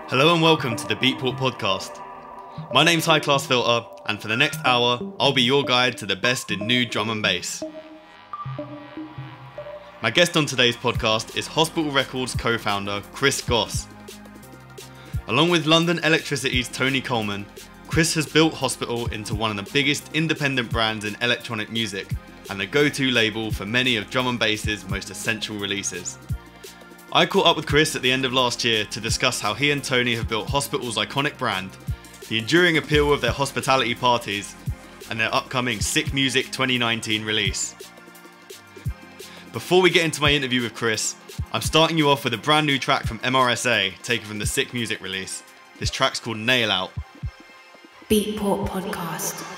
Hello and welcome to the Beatport podcast. My name's High Class Filter, and for the next hour, I'll be your guide to the best in new drum and bass. My guest on today's podcast is Hospital Records co-founder Chris Goss. Along with London Electricity's Tony Coleman, Chris has built Hospital into one of the biggest independent brands in electronic music and the go-to label for many of drum and bass's most essential releases. I caught up with Chris at the end of last year to discuss how he and Tony have built Hospital's iconic brand, the enduring appeal of their hospitality parties, and their upcoming Sick Music 2019 release. Before we get into my interview with Chris, I'm starting you off with a brand new track from MRSA, taken from the Sick Music release. This track's called Nail Out. Beatport Podcast.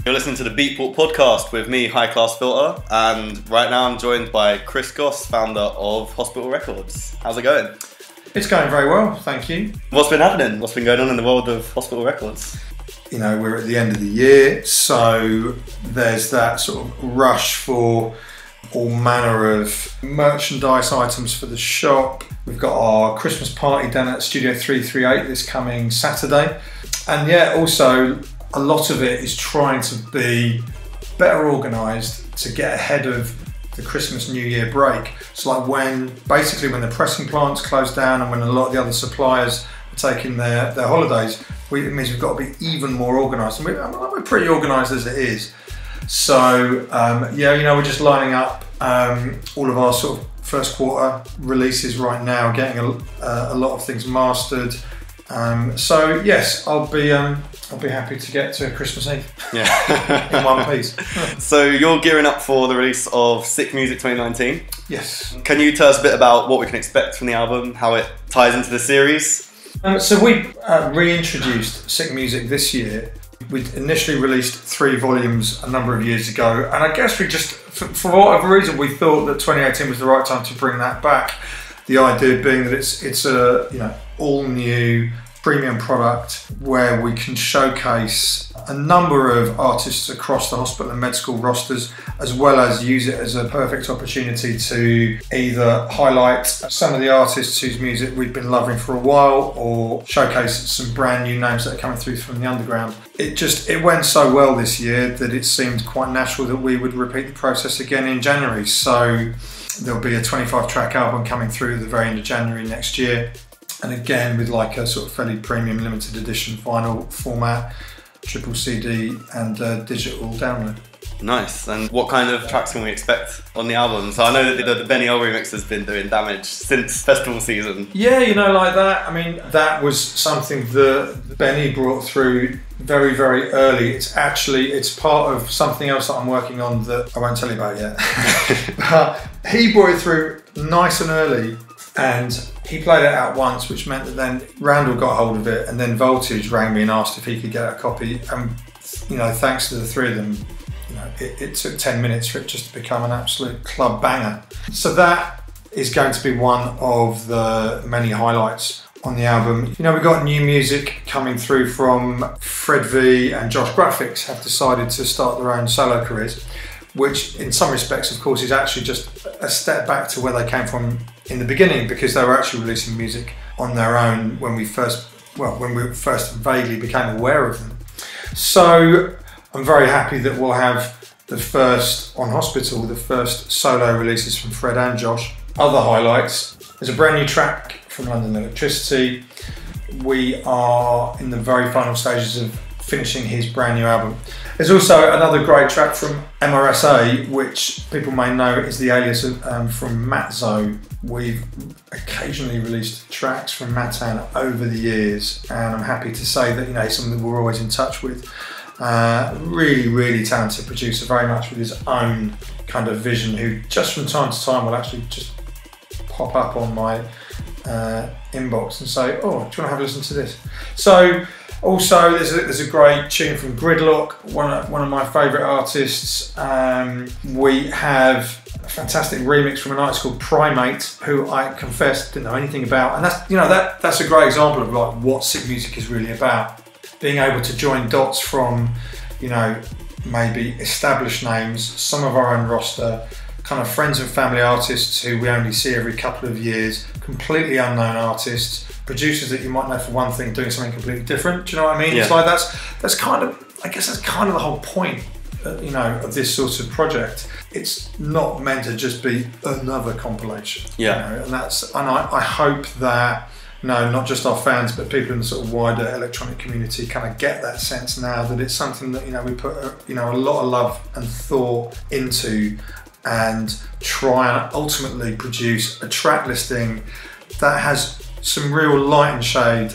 You're listening to the Beatport podcast with me, High Class Filter, and right now I'm joined by Chris Goss, founder of Hospital Records. How's it going? It's going very well, thank you. What's been happening? What's been going on in the world of Hospital Records? You know, we're at the end of the year, so there's that sort of rush for all manner of merchandise items for the shop. We've got our Christmas party down at Studio 338 this coming Saturday. And yeah, also a lot of it is trying to be better organised to get ahead of the Christmas New Year break. It's like when the pressing plants close down and when a lot of the other suppliers are taking their holidays, it means we've got to be even more organised. And we're pretty organised as it is. So yeah, you know, we're just lining up all of our sort of first quarter releases right now, getting a lot of things mastered, So yes, I'll be happy to get to Christmas Eve. Yeah. In one piece. So you're gearing up for the release of Sick Music 2019. Yes. Can you tell us a bit about what we can expect from the album, how it ties into the series? So we reintroduced Sick Music this year. We initially released 3 volumes a number of years ago, and I guess we just, for whatever reason, we thought that 2018 was the right time to bring that back. The idea being that it's a all new premium product where we can showcase a number of artists across the hospital and med school rosters, as well as use it as a perfect opportunity to either highlight some of the artists whose music we've been loving for a while, or showcase some brand new names that are coming through from the underground. It went so well this year that it seemed quite natural that we would repeat the process again in January. So there'll be a 25-track album coming through at the very end of January next year. And again, with like a sort of fairly premium limited edition vinyl format, triple CD and digital download. Nice. And what kind of tracks can we expect on the album? So I know that the Benny Hill remix has been doing damage since festival season. Yeah, like that. I mean, that was something that Benny brought through very, very early. It's part of something else that I'm working on that I won't tell you about yet. But he brought it through nice and early, and he played it out once, which meant that then Randall got hold of it, and then Voltage rang me and asked if he could get a copy. And thanks to the 3 of them, it took 10 minutes for it just to become an absolute club banger. So that is going to be one of the many highlights on the album. We've got new music coming through from Fred V and Josh Graphics have decided to start their own solo careers, which in some respects, of course, is actually just a step back to where they came from in the beginning, because they were actually releasing music on their own when we first vaguely became aware of them. So I'm very happy that we'll have the first solo releases from Fred and Josh. Other highlights: there's a brand new track from London Electricity. We are in the very final stages of finishing his brand new album. There's also another great track from MRSA, which people may know is the alias from Matzo. We've occasionally released tracks from Matan over the years, and I'm happy to say that he's someone that we're always in touch with. Really, really talented producer, very much with his own kind of vision, who just from time to time will actually just pop up on my inbox and say, "Oh, do you want to have a listen to this?" So also there's a great tune from Gridlock, one of my favourite artists. We have a fantastic remix from an artist called Primate, who I confess didn't know anything about, and that's a great example of like what Sick Music is really about. Being able to join dots from maybe established names, some of our own roster, kind of friends and family artists who we only see every couple of years, completely unknown artists, producers that you might know for one thing doing something completely different. Do you know what I mean? Yeah. It's like that's kind of the whole point of this sort of project. It's not meant to just be another compilation. Yeah. And I hope that not just our fans, but people in the sort of wider electronic community kind of get that sense now that it's something that we put a lot of love and thought into, and try and ultimately produce a track listing that has some real light and shade,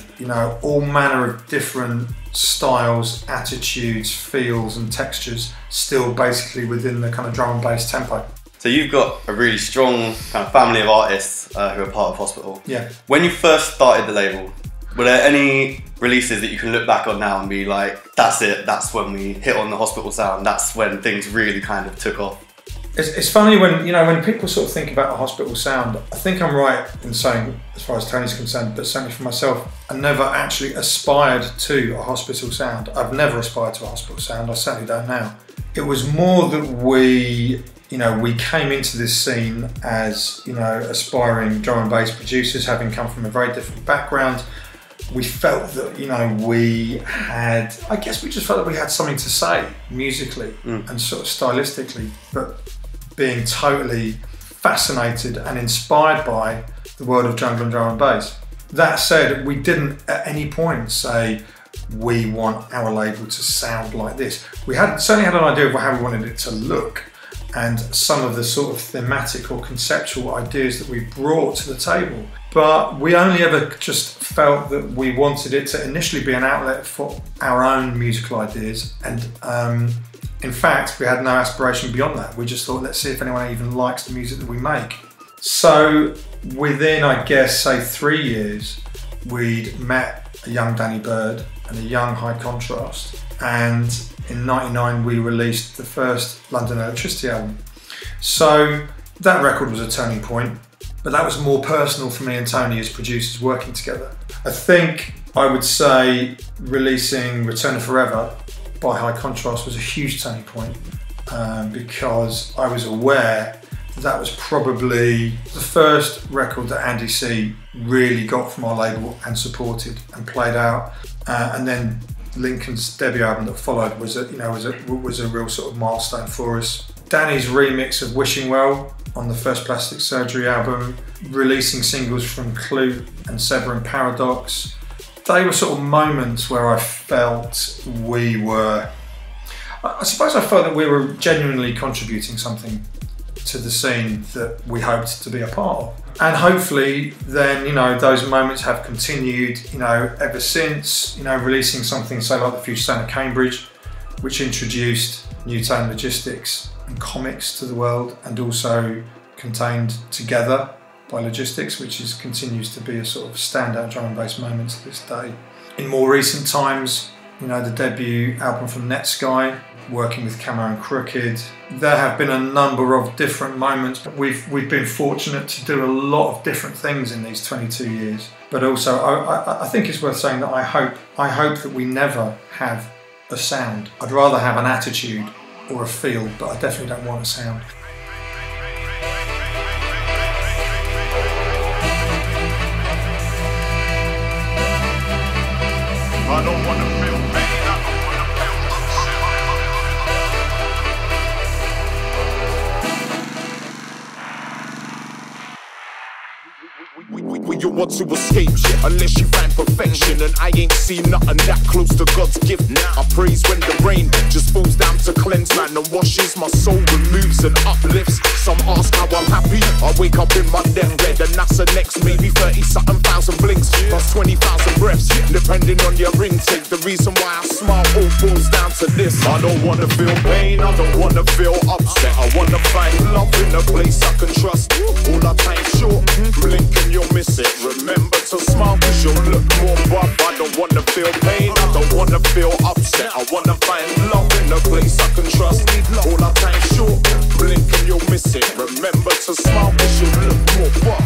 all manner of different styles, attitudes, feels and textures, still basically within the kind of drum and bass tempo. So you've got a really strong kind of family of artists who are part of Hospital. Yeah. When you first started the label, were there any releases that you can look back on now and be like, that's it, that's when we hit on the Hospital sound, that's when things really kind of took off? It's funny when people sort of think about a Hospital sound. I think I'm right in saying, as far as Tony's concerned, but certainly for myself, I never actually aspired to a Hospital sound. I've never aspired to a Hospital sound. I certainly don't now. It was more that we came into this scene as aspiring drum and bass producers, having come from a very different background. We felt that we just felt that we had something to say musically and sort of stylistically, but being totally fascinated and inspired by the world of jungle and drum and bass. That said, we didn't at any point say we want our label to sound like this. We certainly had an idea of how we wanted it to look, and some of the sort of thematic or conceptual ideas that we brought to the table. But we only ever just felt that we wanted it to initially be an outlet for our own musical ideas, and in fact we had no aspiration beyond that. We just thought, let's see if anyone even likes the music that we make. So within, I guess, say 3 years, we'd met a young Danny Bird and a young High Contrast, and in '99 we released the first London Electricity album. So that record was a turning point, but that was more personal for me and Tony as producers working together. I think I would say releasing Return of Forever by High Contrast was a huge turning point, because I was aware that was probably the first record that Andy C really got from our label and supported and played out. And then Lincoln's debut album that followed was a real sort of milestone for us. Danny's remix of Wishing Well on the first Plastic Surgery album, releasing singles from Clue and Sever and Paradox. They were sort of moments where I felt I suppose I felt that we were genuinely contributing something to the scene that we hoped to be a part of. And hopefully then, those moments have continued, ever since, releasing something, say, like the Future Sound of Cambridge, which introduced New Tone Logistics and comics to the world, and also contained Together by Logistics, which continues to be a sort of standout drum and bass moment to this day. In more recent times, the debut album from Netsky, working with Camo and Crooked. There have been a number of different moments, but we've been fortunate to do a lot of different things in these 22 years. But also, I think it's worth saying that I hope that we never have a sound. I'd rather have an attitude or a feel, but I definitely don't want a sound. I don't wanna feel pain, I don't wanna feel upset. You want to escape shit unless you find perfection, and I ain't seen nothing that close to God's gift. I praise when the rain just falls down to cleanse man and washes my soul, removes and uplifts. Some ask how I'm happy. I wake up in my deathbed and that's the next maybe 30-something thousand blinks plus 20,000 breaths, depending on your intake. The reason why I smile all falls down to this. I don't wanna feel pain, I don't wanna feel upset. I wanna find love in a place I can trust. All our time's short, blink and you'll miss it. Remember to smile cause you'll look more buff. I don't wanna feel pain, I don't wanna feel upset. I wanna find love in a place I can trust. All our time's short, blink and you'll miss it. Remember to smile cause you'll look more buff.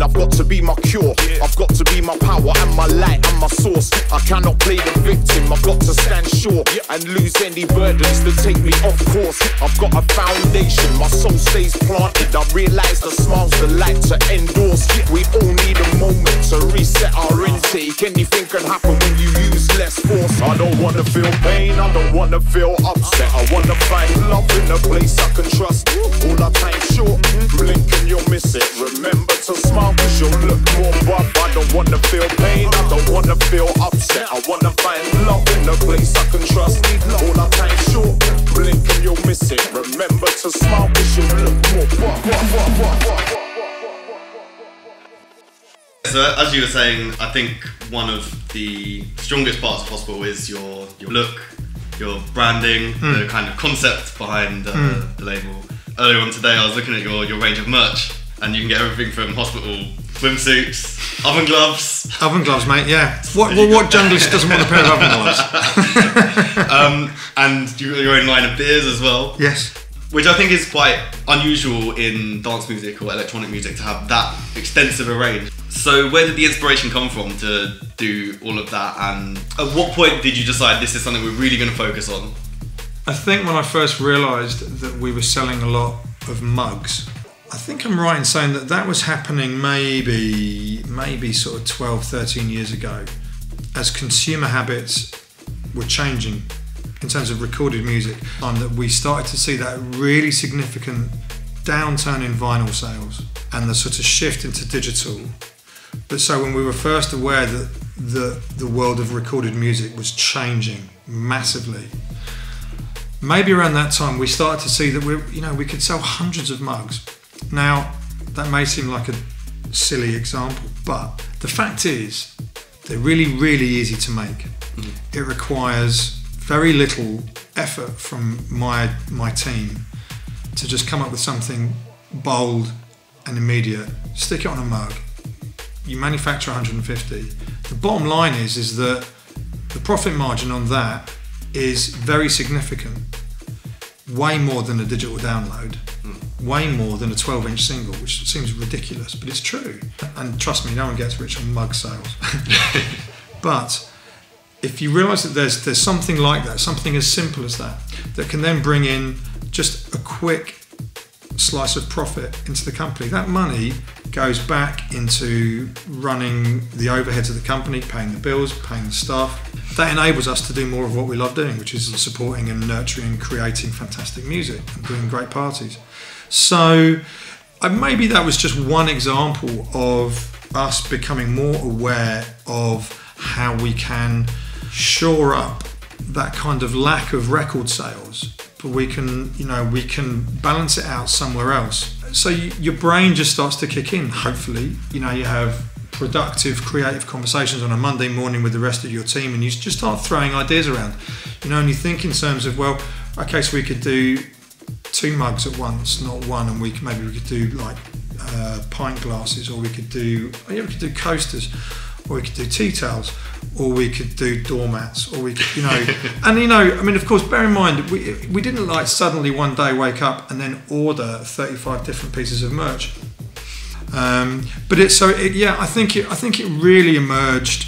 I've got to be my cure, I've got to be my power and my light and my source. I cannot play the victim, I've got to stand sure and lose any burdens that take me off course. I've got a foundation, my soul stays planted. I realise the smile's the light to endorse. We all need a moment to reset our intake. Anything can happen when you use less force. I don't wanna feel pain, I don't wanna feel upset. I wanna find love in a place I can trust. All our time's short, blink and you'll miss it. Remember to smile cause you'll look more buff. I don't wanna feel pain, I don't wanna feel upset. I wanna find love in a place I can trust. All our time's short, blink and you'll miss it. Remember to smile cause you'll look more buff. So as you were saying, I think one of the strongest parts of Hospital is your look, your branding, the kind of concept behind the label. Earlier on today I was looking at your range of merch, and you can get everything from Hospital swimsuits, oven gloves. Oven gloves, mate, yeah. What junglist doesn't want a pair of oven gloves? And your own line of beers as well. Yes. Which I think is quite unusual in dance music or electronic music to have that extensive a range. So where did the inspiration come from to do all of that, and at what point did you decide this is something we're really going to focus on? I think when I first realised that we were selling a lot of mugs, I think I'm right in saying that was happening maybe sort of 12, 13 years ago, as consumer habits were changing in terms of recorded music, that we started to see that really significant downturn in vinyl sales and the sort of shift into digital. But so when we were first aware that the world of recorded music was changing massively, maybe around that time we started to see that we could sell hundreds of mugs. Now, that may seem like a silly example, but the fact is they're really, really easy to make. It requires very little effort from my team to just come up with something bold and immediate, stick it on a mug. You manufacture 150. The bottom line is that the profit margin on that is very significant. Way more than a digital download, way more than a 12-inch single, which seems ridiculous, but it's true. And trust me, no one gets rich on mug sales. But if you realise that there's something like that, something as simple as that can then bring in just a quick slice of profit into the company, that money goes back into running the overheads of the company, paying the bills, paying the staff. That enables us to do more of what we love doing, which is supporting and nurturing and creating fantastic music and doing great parties. So maybe that was just one example of us becoming more aware of how we can shore up that kind of lack of record sales, but we can balance it out somewhere else. So your brain just starts to kick in, hopefully. You have productive, creative conversations on a Monday morning with the rest of your team, and you just start throwing ideas around. And you think in terms of, well, okay, so we could do 2 mugs at once, not one, and maybe we could do like pint glasses, or we could do coasters, or we could do tea towels, or we could do doormats, or we could, and of course, bear in mind, we didn't like suddenly one day wake up and then order 35 different pieces of merch. But I think it really emerged,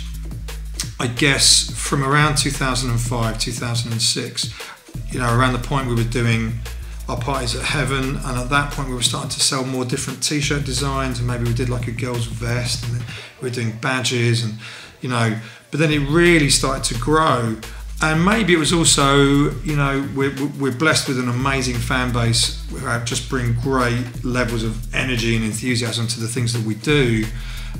I guess, from around 2005, 2006, around the point we were doing our parties at Heaven, and at that point we were starting to sell more different t-shirt designs, and maybe we did like a girl's vest, and then we were doing badges, and but then it really started to grow. And maybe it was also, we're blessed with an amazing fan base who just bring great levels of energy and enthusiasm to the things that we do.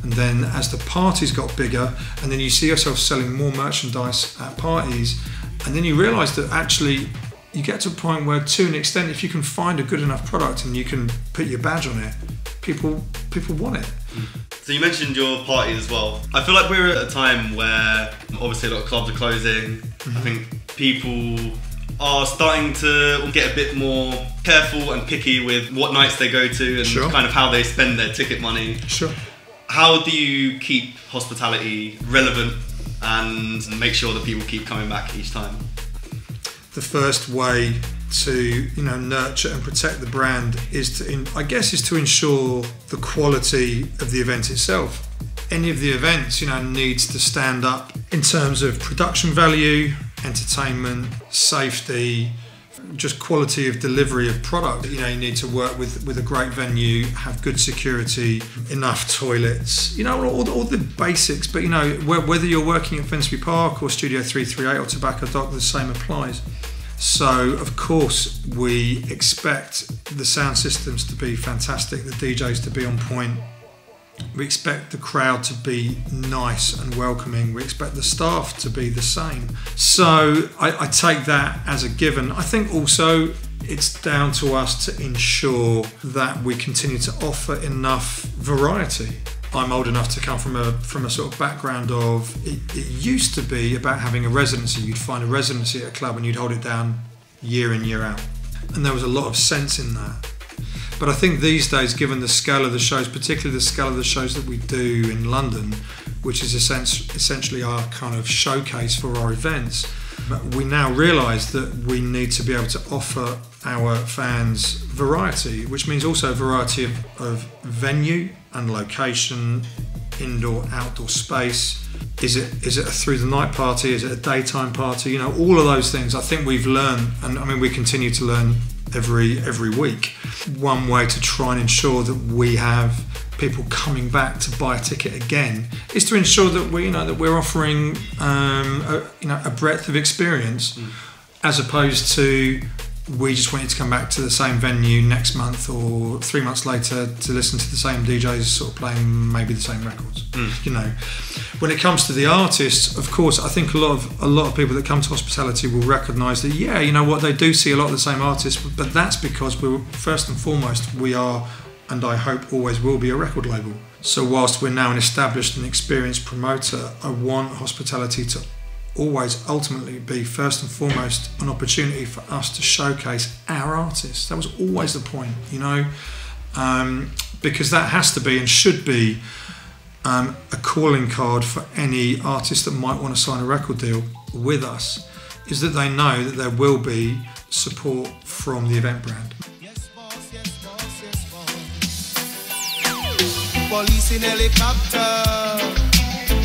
And then as the parties got bigger, and then you see yourself selling more merchandise at parties, and then you realise that actually you get to a point where, to an extent, if you can find a good enough product and you can put your badge on it, people want it. So you mentioned your parties as well. I feel like we're at a time where obviously a lot of clubs are closing. I think people are starting to get a bit more careful and picky with what nights they go to and kind of how they spend their ticket money. Sure. How do you keep hospitality relevant and make sure that people keep coming back each time? The first way to nurture and protect the brand is to ensure the quality of the event itself. Any of the events needs to stand up in terms of production value, entertainment, safety, just quality of delivery of product. You need to work with a great venue, have good security, enough toilets, all the basics. But whether you're working at Finsbury Park or Studio 338 or Tobacco Dock, the same applies. So, of course, we expect the sound systems to be fantastic, the DJs to be on point. We expect the crowd to be nice and welcoming. We expect the staff to be the same. So, I take that as a given. I think also it's down to us to ensure that we continue to offer enough variety. I'm old enough to come from a sort of background of it used to be about having a residency. You'd find a residency at a club and you'd hold it down year in, year out. And there was a lot of sense in that. But I think these days, given the scale of the shows, particularly the scale of the shows that we do in London, which is essentially our kind of showcase for our events, we now realise that we need to be able to offer our fans variety, which means also variety of venue and location, indoor, outdoor space. Is it a through the night party? Is it a daytime party? All of those things I think we've learned, and I mean we continue to learn every week. one way to try and ensure that we have people coming back to buy a ticket again is to ensure that we're offering a breadth of experience, as opposed to we just want you to come back to the same venue next month or 3 months later to listen to the same DJs sort of playing maybe the same records. When it comes to the artists, of course, I think a lot of people that come to hospitality will recognise that, they do see a lot of the same artists, but that's because we're first and foremost, we are, and I hope always will be, a record label. So whilst we're now an established and experienced promoter, I want hospitality to always ultimately be first and foremost an opportunity for us to showcase our artists. That was always the point, because that has to be and should be a calling card for any artist that might want to sign a record deal with us, is that they know that there will be support from the event brand. Yes, boss, yes, boss, yes, boss. Police in helicopter,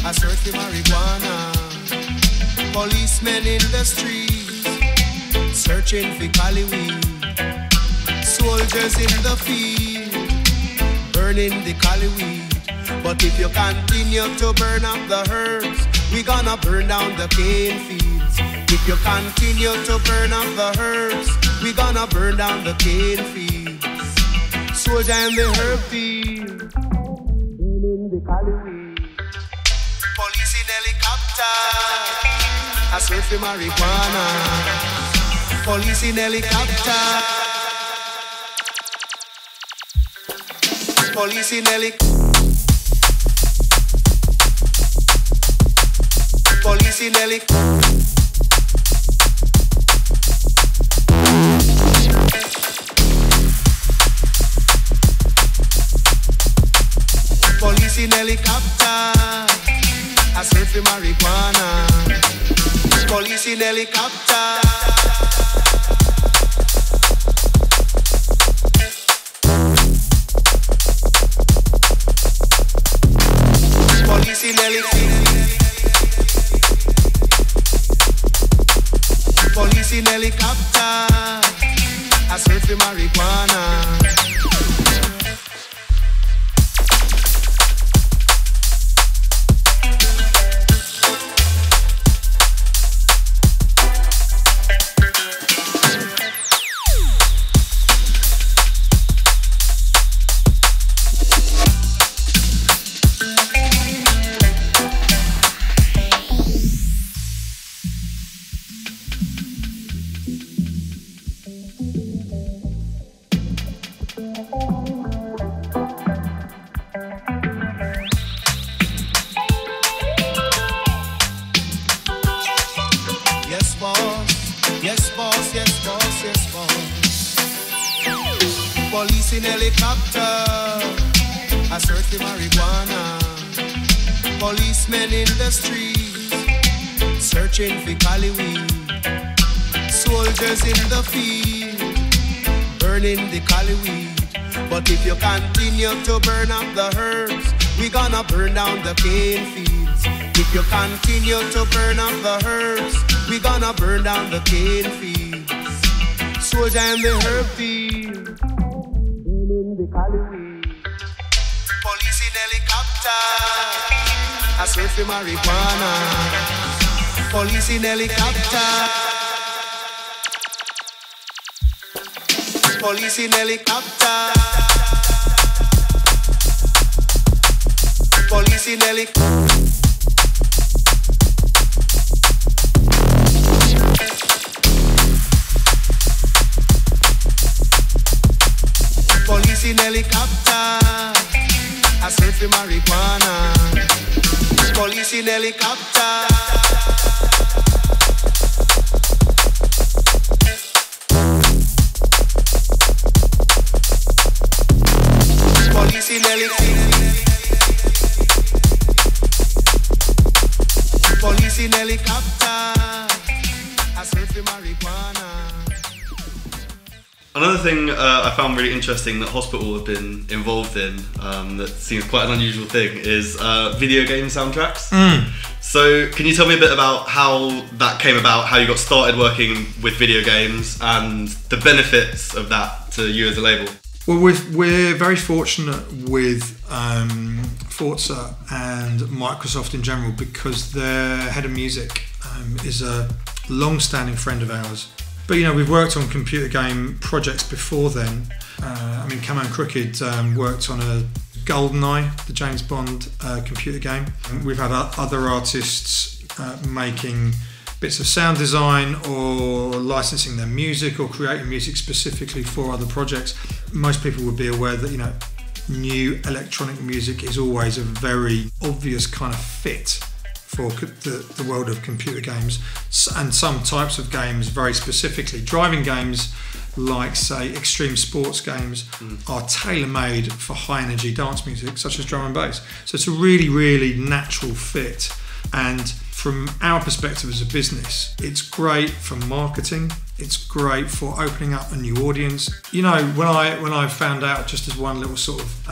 a search for marijuana. Policemen in the streets, searching for cali weed. Soldiers in the field, burning the cali weed. But if you continue to burn up the herbs, we gonna burn down the cane fields. If you continue to burn up the herbs, we gonna burn down the cane fields. Soldier in the herb field, burning the cali weed. Police in helicopter, a search for marijuana. Police in helicopter. Police in helicopter. Police in helicopter. Police in helicopter. A search for marijuana. Police in helicopter. Police in helicopter. Police in helicopter. A search for marijuana. Police in helicopter, a search for marijuana. Policemen in the streets, searching for cali weed. Soldiers in the field, burning the cali weed. But if you continue to burn up the herbs, we gonna burn down the cane fields. If you continue to burn up the herbs, we gonna burn down the cane fields. Soldier in the herb field, burning the cali weed. Police in helicopter, a search for marijuana. Police in helicopter. Police in helicopter. Police in helicopter. Police in helicopter, a search for marijuana. Police in helicopter. Police in helicopter. Police in helicopter, a search for marijuana. Another thing I found really interesting that hospital have been involved in, that seems quite an unusual thing, is video game soundtracks. So can you tell me a bit about how that came about, how you got started working with video games and the benefits of that to you as a label? Well, we're very fortunate with Forza and Microsoft in general, because their head of music is a long-standing friend of ours. But we've worked on computer game projects before then. Camo and Crooked worked on a GoldenEye, the James Bond computer game. We've had other artists making bits of sound design or licensing their music or creating music specifically for other projects. Most people would be aware that new electronic music is always a very obvious kind of fit for the world of computer games, and some types of games very specifically. Driving games, like say extreme sports games, are tailor-made for high-energy dance music such as drum and bass. So it's a really, really natural fit. And from our perspective as a business, it's great for marketing. It's great for opening up a new audience. When I found out, just as one little sort of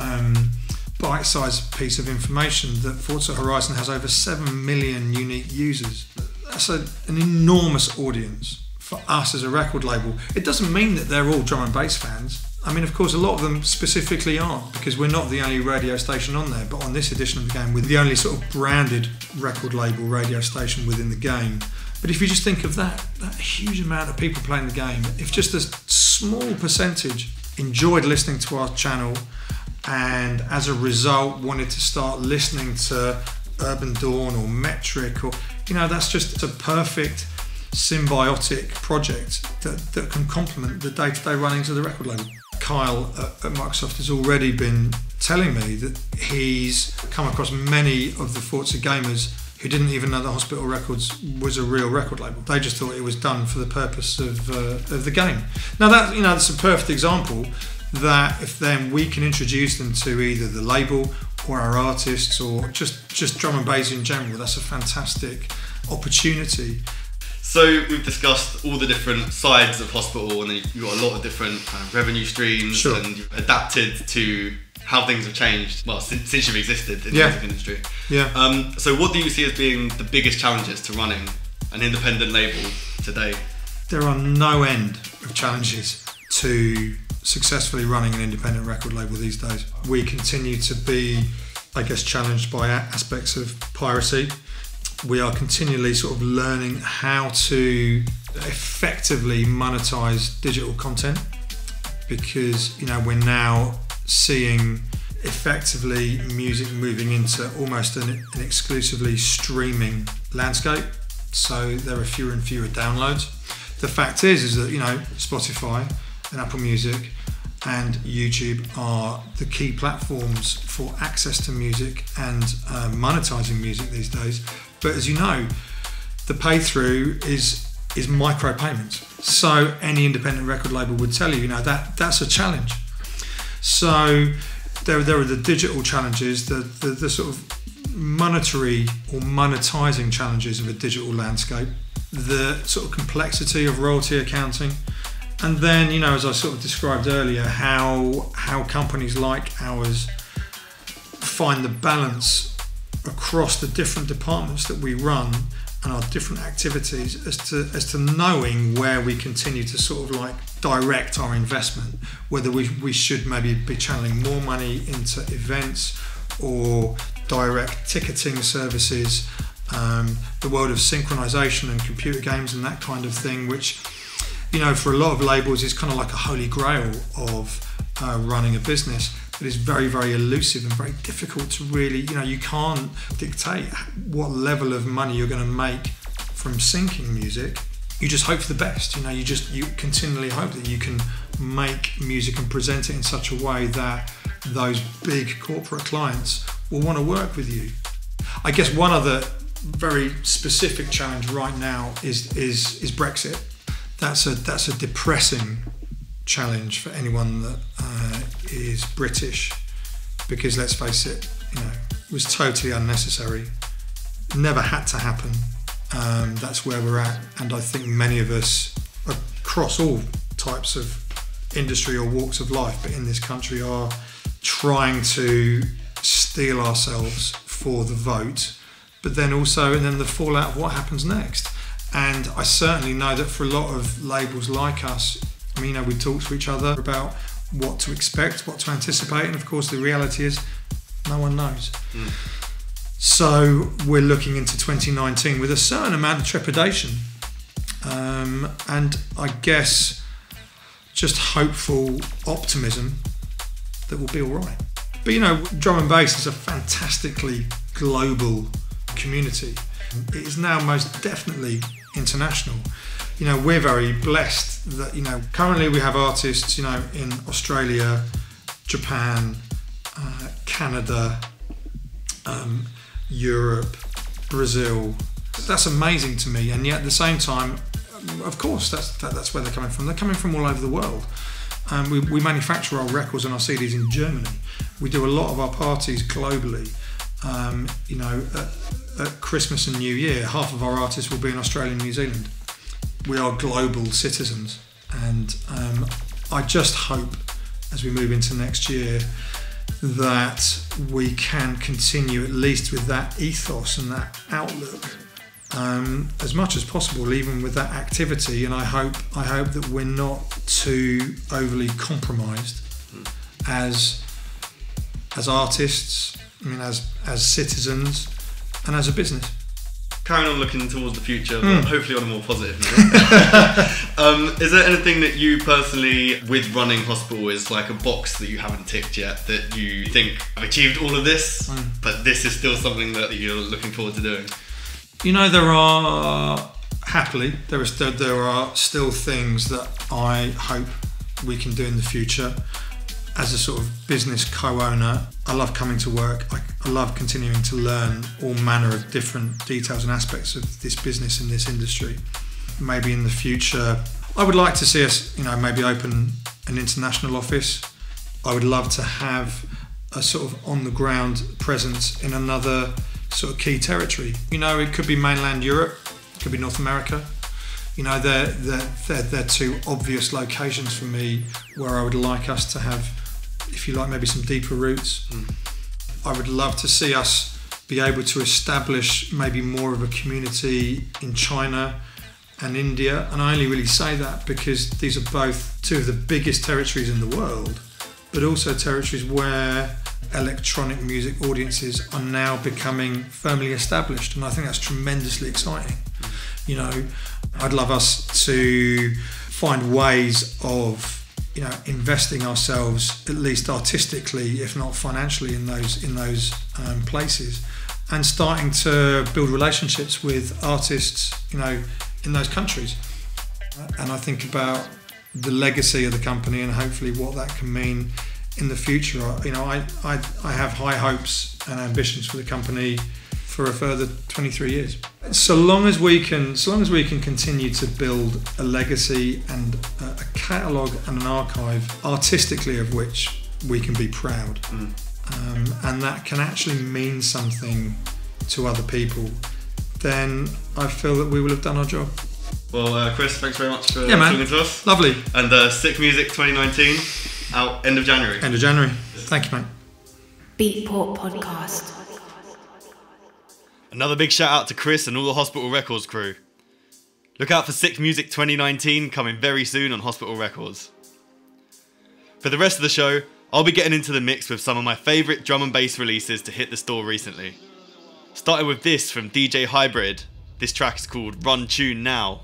bite-sized piece of information, that Forza Horizon has over 7 million unique users. That's an enormous audience for us as a record label. It doesn't mean that they're all drum and bass fans. Of course, a lot of them specifically aren't, because we're not the only radio station on there, but on this edition of the game, we're the only sort of branded record label radio station within the game. But if you just think of that huge amount of people playing the game, if just a small percentage enjoyed listening to our channel and as a result wanted to start listening to Urban Dawn or Metric, or that's just a perfect symbiotic project that can complement the day-to-day runnings of the record label. Kyle at Microsoft has already been telling me that he's come across many of the Forza gamers who didn't even know that Hospital Records was a real record label. They just thought it was done for the purpose of the game. Now that's a perfect example that if then we can introduce them to either the label or our artists or just drum and bass in general, that's a fantastic opportunity. So we've discussed all the different sides of Hospital, and then you've got a lot of different kind of revenue streams, sure, and you've adapted to how things have changed, well, since you've existed in the music industry. Yeah. So what do you see as being the biggest challenges to running an independent label today? There are no end of challenges to successfully running an independent record label these days. We continue to be, challenged by aspects of piracy. We are continually sort of learning how to effectively monetize digital content, because we're now seeing effectively music moving into almost an exclusively streaming landscape. So there are fewer and fewer downloads. The fact is that Spotify and Apple Music and YouTube are the key platforms for access to music and monetizing music these days. But as you know, the pay-through is micro-payments. So any independent record label would tell you, that's a challenge. So there are the digital challenges, the sort of monetary or monetizing challenges of a digital landscape, the sort of complexity of royalty accounting, and then, as I sort of described earlier, how companies like ours find the balance across the different departments that we run and our different activities as to knowing where we continue to sort of direct our investment, whether we should maybe be channeling more money into events or direct ticketing services, the world of synchronization and computer games and that kind of thing, which for a lot of labels is kind of like a holy grail of running a business. But it's very, very elusive and very difficult to really, you can't dictate what level of money you're going to make from syncing music. You just hope for the best. You continually hope that you can make music and present it in such a way that those big corporate clients will want to work with you. I guess one other very specific challenge right now is Brexit. That's a depressing challenge for anyone that is British, because let's face it, it was totally unnecessary, never had to happen. That's where we're at, and I think many of us across all types of industry or walks of life, but in this country, are trying to steel ourselves for the vote, but then the fallout of what happens next. And I certainly know that for a lot of labels like us, I mean, we talk to each other about what to expect, what to anticipate, and of course the reality is no one knows. So we're looking into 2019 with a certain amount of trepidation, and I guess just hopeful optimism that we'll be all right. But drum and bass is a fantastically global community. It is now most definitely international. We're very blessed that, currently we have artists, in Australia, Japan, Canada, Europe, Brazil. That's amazing to me. And yet at the same time, of course, that's where they're coming from. They're coming from all over the world. We manufacture our records and our CDs in Germany. We do a lot of our parties globally. At Christmas and New Year, half of our artists will be in Australia and New Zealand. We are global citizens, and I just hope as we move into next year that we can continue at least with that ethos and that outlook as much as possible, even with that activity. And I hope that we're not too overly compromised as artists, as citizens, and as a business. Carrying on looking towards the future, but hopefully on a more positive note. Is there anything that you personally, with running hospital, is like a box that you haven't ticked yet, that you think, I've achieved all of this, but this is still something that you're looking forward to doing? There are still things that I hope we can do in the future. As a sort of business co-owner, I love coming to work. I love continuing to learn all manner of different details and aspects of this business and this industry. Maybe in the future, I would like to see us, maybe open an international office. I would love to have a sort of on-the-ground presence in another sort of key territory. It could be mainland Europe, it could be North America. They're two obvious locations for me where I would like us to have, if you like, maybe some deeper roots. I would love to see us be able to establish maybe more of a community in China and India. And I only really say that because these are both two of the biggest territories in the world, but also territories where electronic music audiences are now becoming firmly established. And I think that's tremendously exciting. I'd love us to find ways of, investing ourselves, at least artistically, if not financially, in those places, and starting to build relationships with artists, in those countries. And I think about the legacy of the company and hopefully what that can mean in the future. I have high hopes and ambitions for the company for a further 23 years. So long as we can continue to build a legacy and a catalogue and an archive artistically of which we can be proud, and that can actually mean something to other people, then I feel that we will have done our job. Well, Chris, thanks very much for talking to us. Lovely. And Sick Music 2019 out end of January. End of January. Thank you, mate. Beatport Podcast. Another big shout out to Chris and all the Hospital Records crew. Look out for Sick Music 2019 coming very soon on Hospital Records. For the rest of the show, I'll be getting into the mix with some of my favourite drum and bass releases to hit the store recently. Starting with this from DJ Hybrid. This track is called Run Tune Now.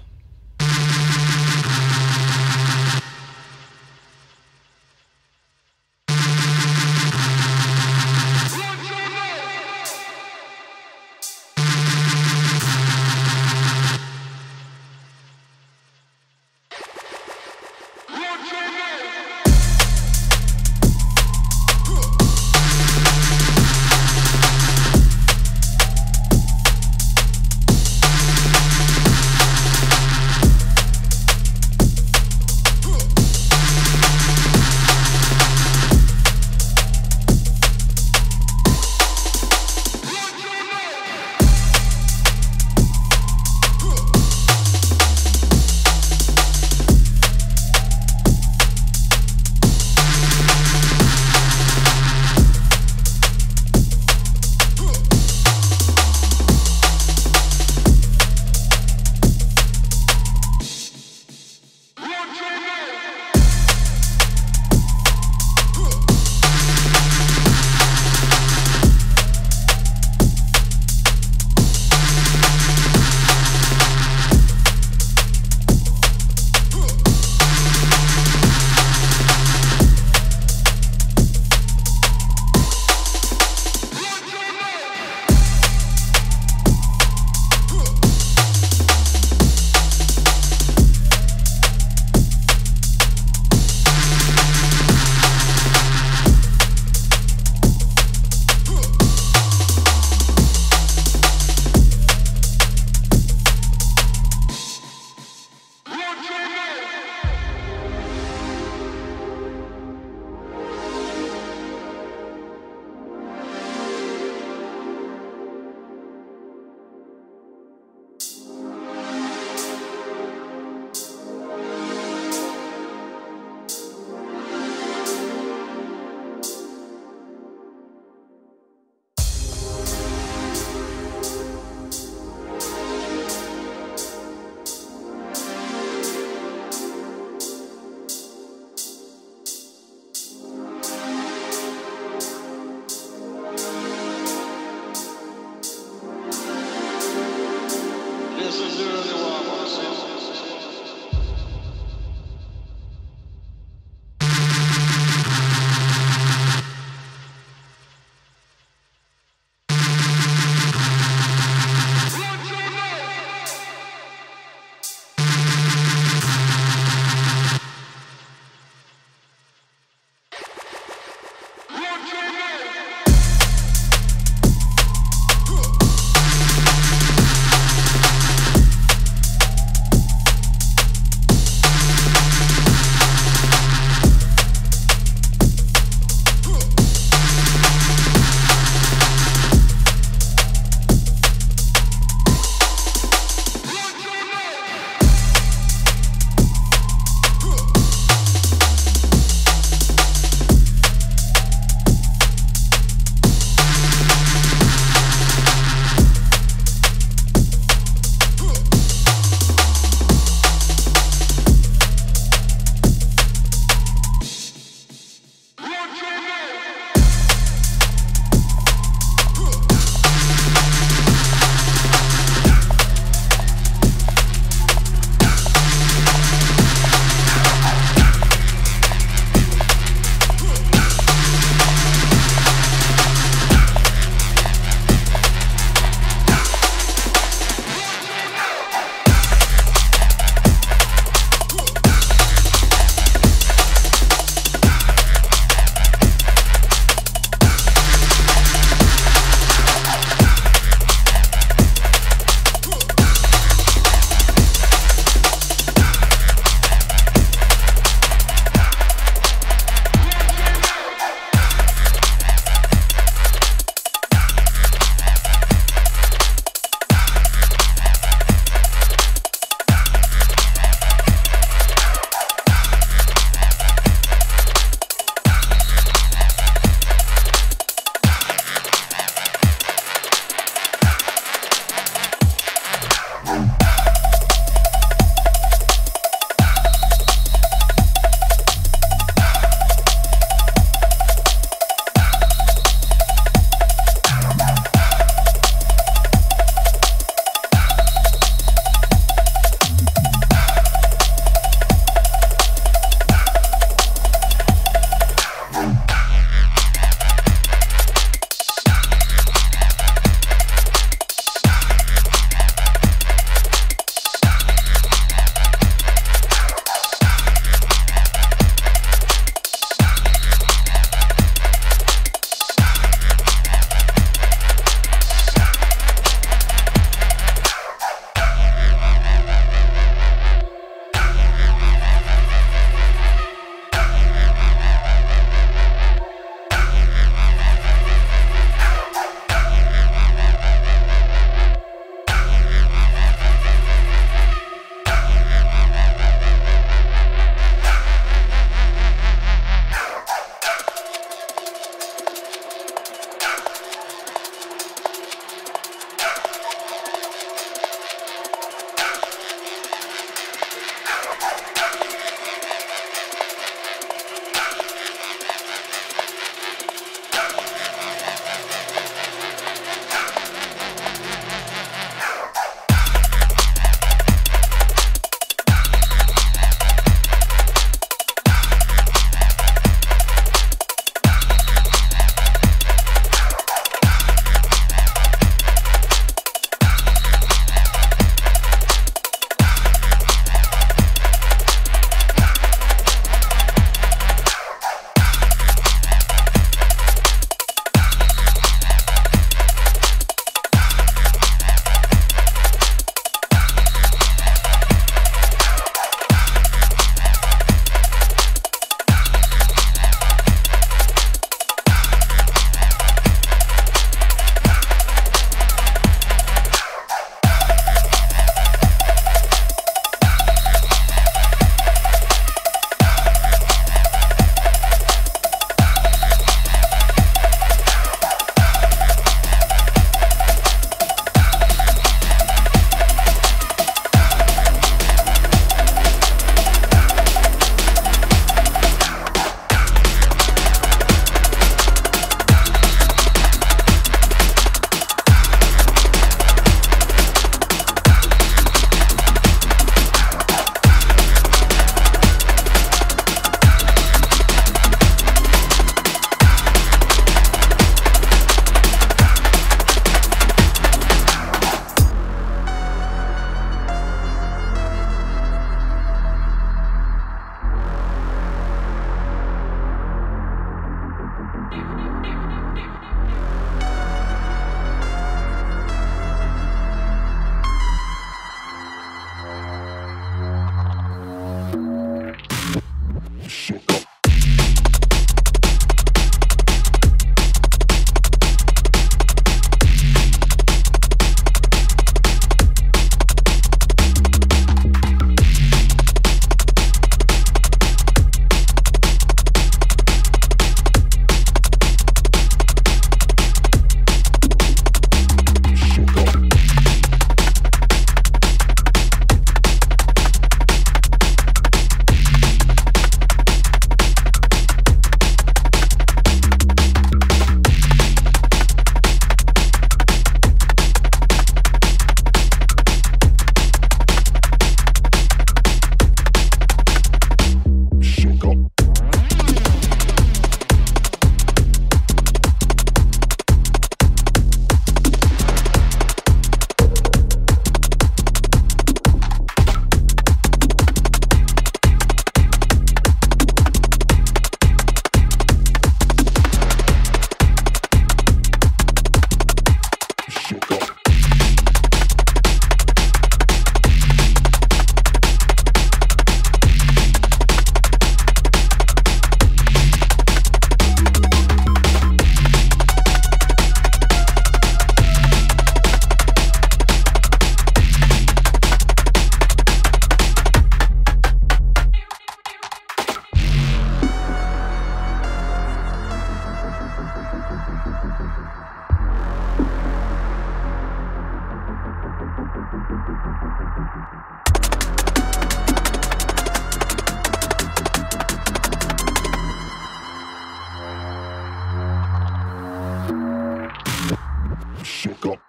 Sugar.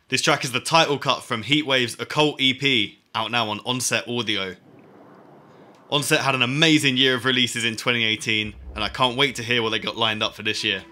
This track is the title cut from Heatwave's Occult EP, out now on Onset Audio. Onset had an amazing year of releases in 2018, and I can't wait to hear what they got lined up for this year.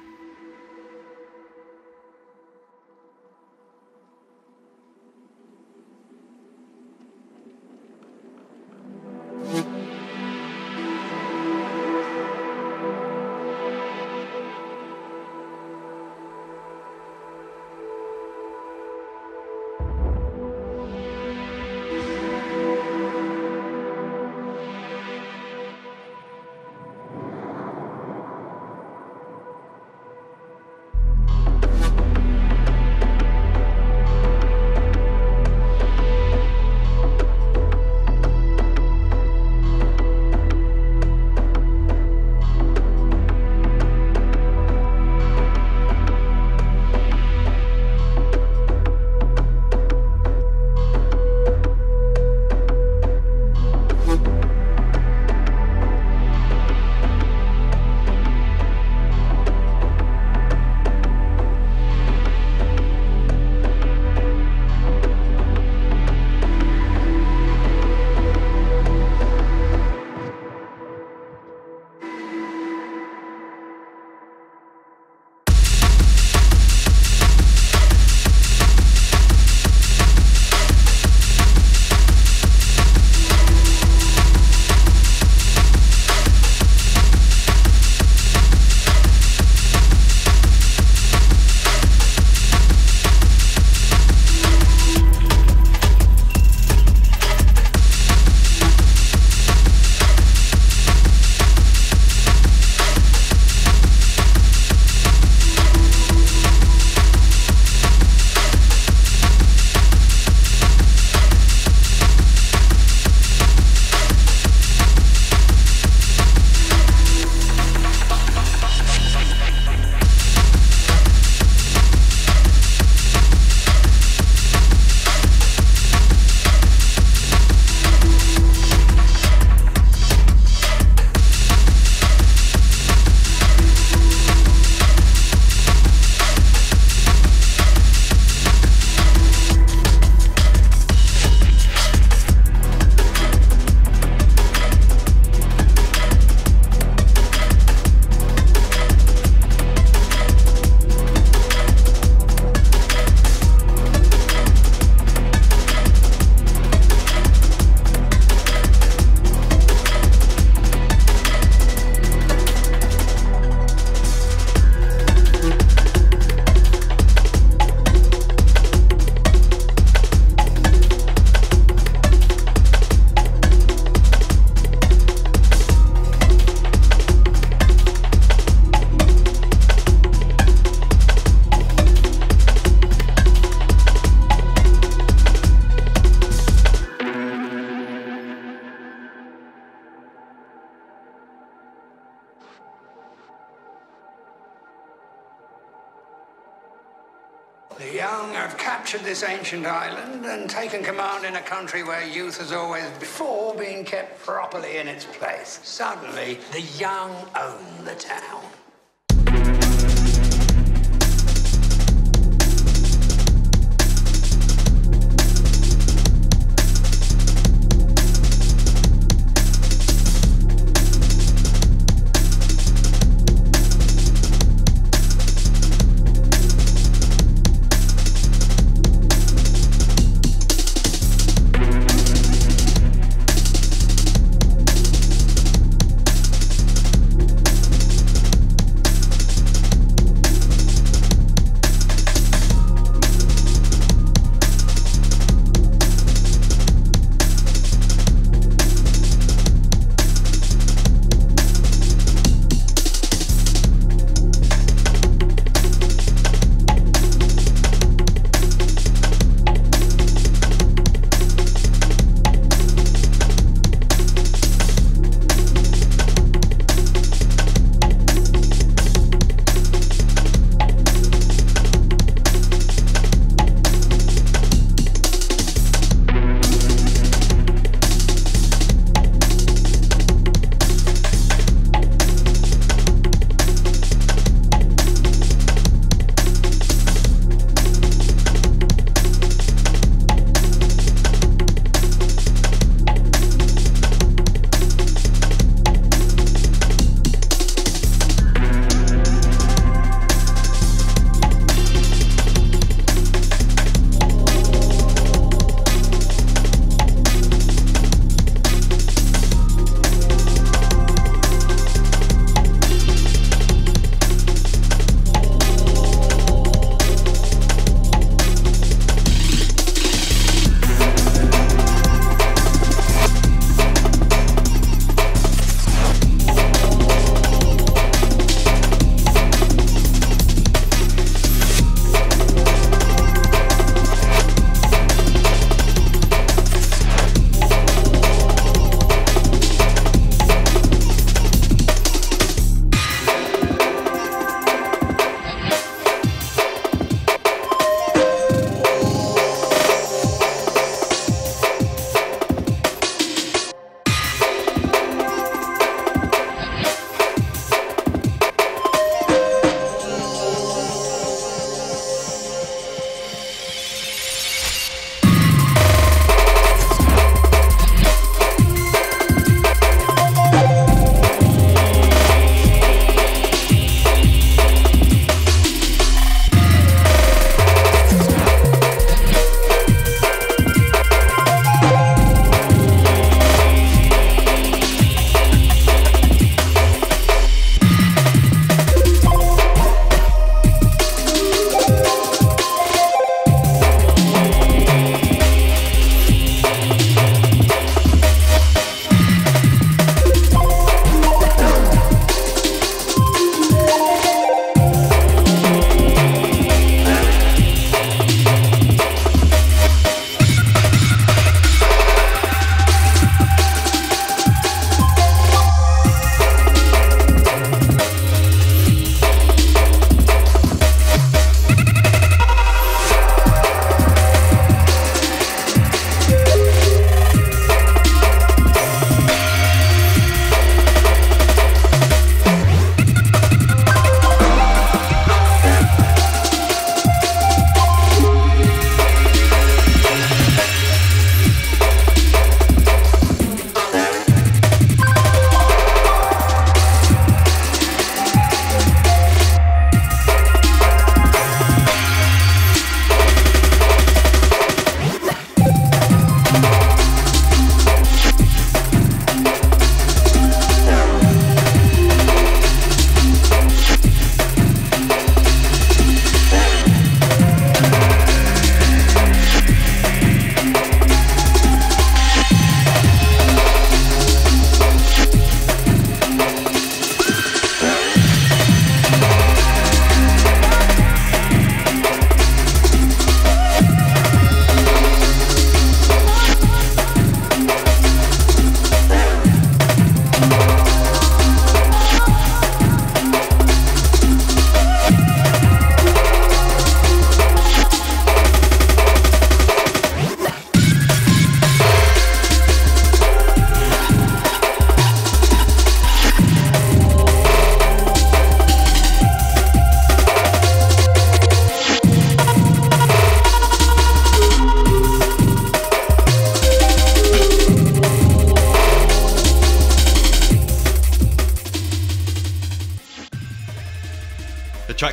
The young have captured this ancient island and taken command in a country where youth has always before been kept properly in its place. Suddenly, the young own the town.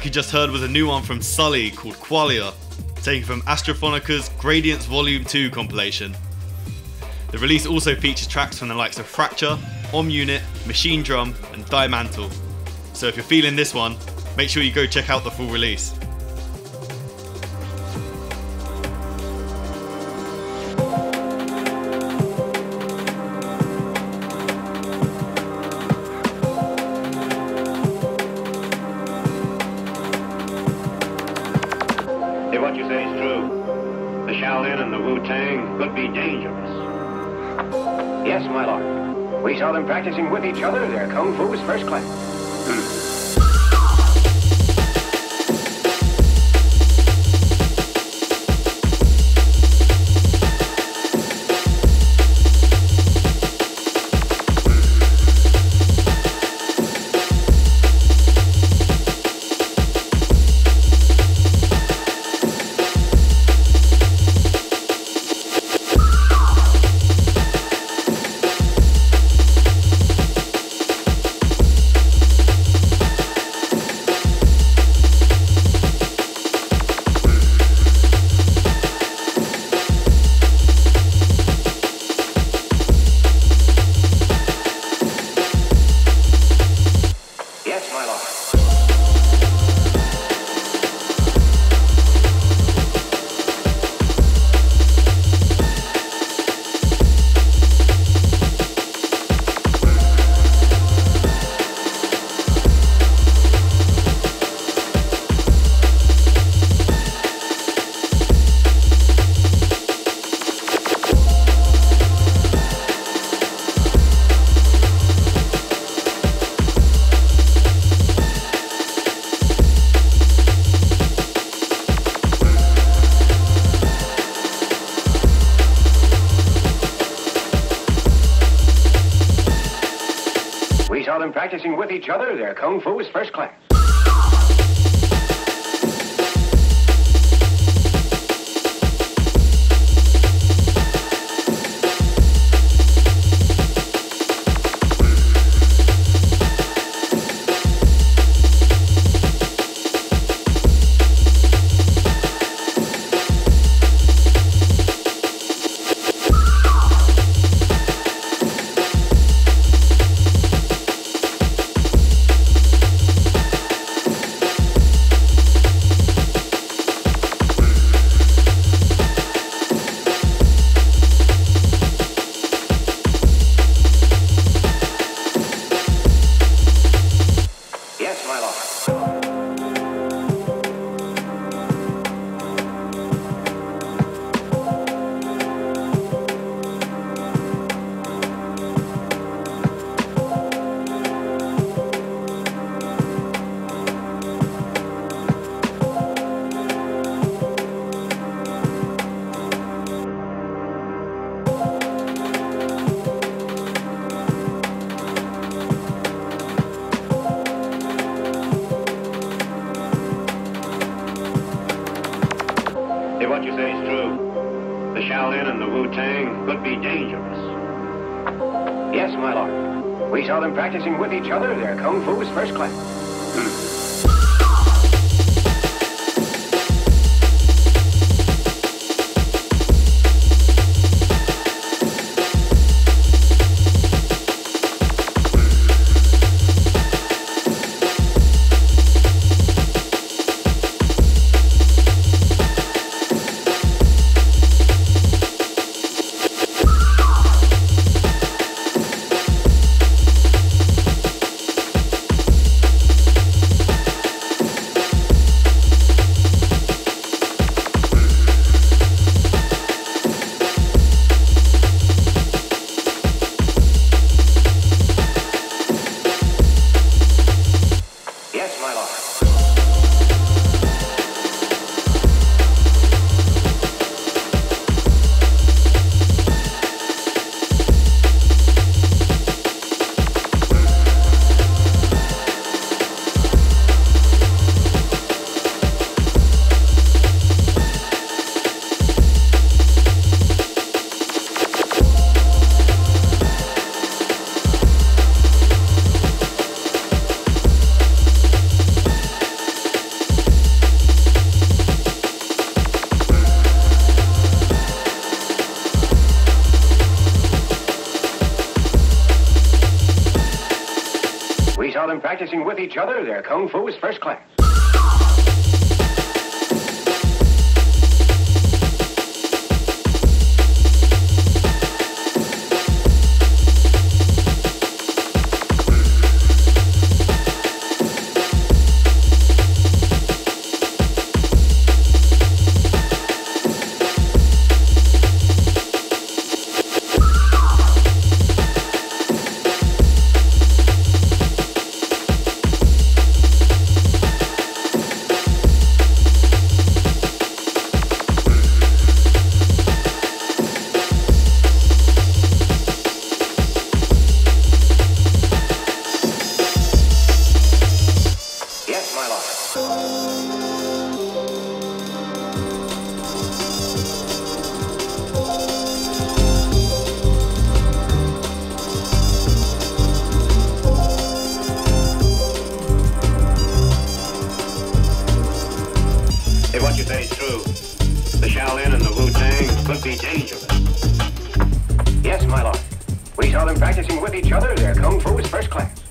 track you just heard was a new one from Sully called Qualia, taken from Astrophonica's Gradients Volume 2 compilation. The release also features tracks from the likes of Fracture, Om Unit, Machine Drum and Die Mantle. So if you're feeling this one, make sure you go check out the full release. If what you say is true, the Shaolin and the Wu-Tang could be dangerous. Yes, my lord. We saw them practicing with each other. Their kung fu is first class. We saw them practicing with each other. Their kung fu is first class. If what you say is true, the Shaolin and the Wu-Tang could be dangerous. Yes, my lord. We saw them practicing with each other. Their kung fu is first class. them practicing with each other. Their kung fu is first class. If what you say is true, the Shaolin and the Wu-Tang could be dangerous. Yes, my lord. We saw them practicing with each other. Their kung fu is first class.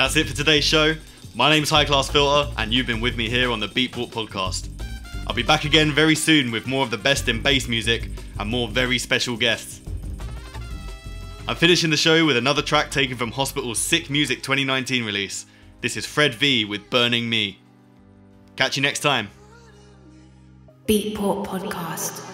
That's it for today's show. My name's High Class Filter, and you've been with me here on the Beatport podcast. I'll be back again very soon with more of the best in bass music and more very special guests. I'm finishing the show with another track taken from Hospital's Sick Music 2019 release. This is Fred V with Burning Me. Catch you next time. Beatport Podcast.